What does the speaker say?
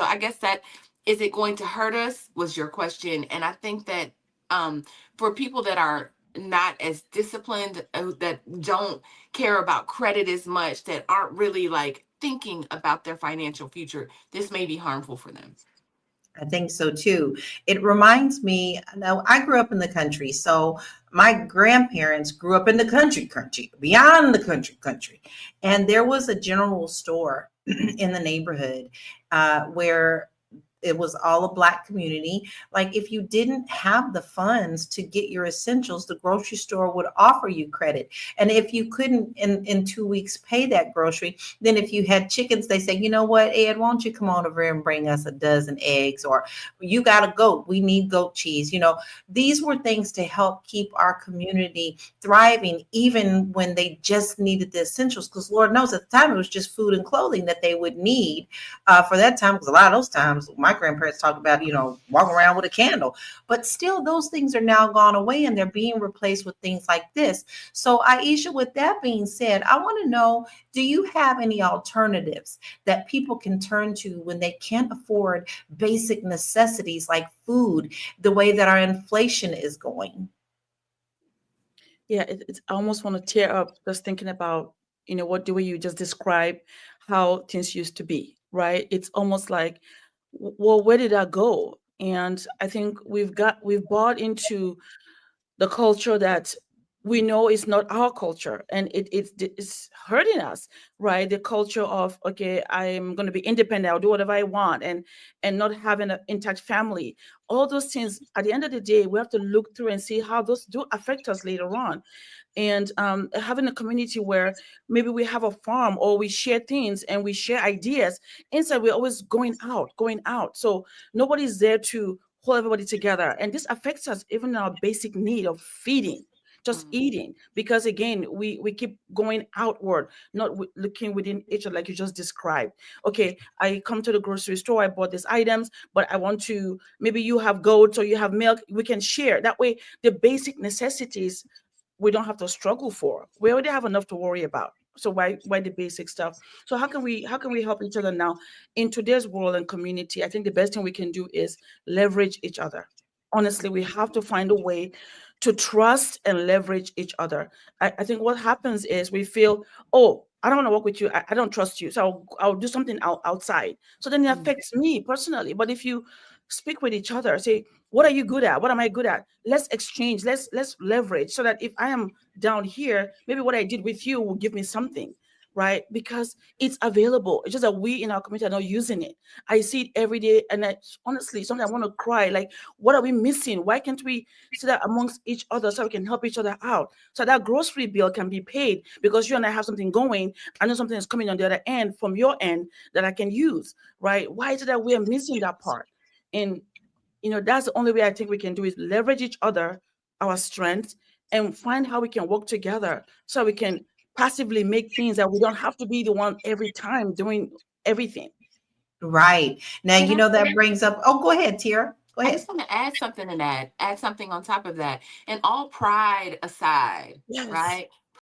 I guess that, is it going to hurt us, was your question. And I think that for people that are not as disciplined, that don't care about credit as much, that aren't really like thinking about their financial future, this may be harmful for them. I think so too. It reminds me, now I grew up in the country, so my grandparents grew up in the country, beyond the country. And there was a general store in the neighborhood where it was all a Black community. Like if you didn't have the funds to get your essentials, the grocery store would offer you credit. And if you couldn't in 2 weeks pay that grocery, then if you had chickens, they say, you know what, Ed, won't you come on over here and bring us a dozen eggs? Or you got a goat, we need goat cheese. These were things to help keep our community thriving, even when they just needed the essentials. Because Lord knows at the time it was just food and clothing that they would need for that time. Because a lot of those times, my grandparents talk about, walking around with a candle, but still those things are now gone away and they're being replaced with things like this. So Aisha, with that being said, I want to know, do you have any alternatives that people can turn to when they can't afford basic necessities like food, the way that our inflation is going? Yeah, I almost want to tear up just thinking about, what the way you just described how things used to be, right? It's almost like, well, where did that go? And I think we've bought into the culture that we know is not our culture, and it's hurting us, right? The culture of, okay, I'm going to be independent, I'll do whatever I want, and not having an intact family. All those things, at the end of the day, we have to look through and see how those do affect us later on. And having a community where maybe we have a farm or we share things and we share ideas. Instead, we're always going out, so nobody's there to hold everybody together, and this affects us even in our basic need of feeding, just Mm. eating, because again, we keep going outward, not looking within each other, like you just described. Okay, I come to the grocery store, I bought these items, but I want to, maybe you have goats or you have milk, we can share that way. The basic necessities we don't have to struggle for. We already have enough to worry about. So why the basic stuff? So how can we help each other now in today's world and community? I think the best thing we can do is leverage each other. Honestly, we have to find a way to trust and leverage each other. I think what happens is we feel, oh, I don't want to work with you. I don't trust you. So I'll do something outside. So then it Mm. affects me personally. But if you speak with each other, say, what are you good at? What am I good at? Let's exchange. Let's leverage, so that if I am down here, maybe what I did with you will give me something, right? Because it's available. It's just that we in our community are not using it. I see it every day, and honestly, sometimes I want to cry. Like, what are we missing? Why can't we sit that amongst each other so we can help each other out? So that grocery bill can be paid because you and I have something going. I know something is coming on the other end from your end that I can use, right? Why is it that we are missing that part? And that's the only way I think we can do is leverage each other, our strengths, and find how we can work together so we can passively make things that we don't have to be the one every time doing everything. Right. Now, Can I that brings up, oh, go ahead, Tira. Go I ahead. just want to add something to that, add something on top of that. And all pride aside, Yes. right?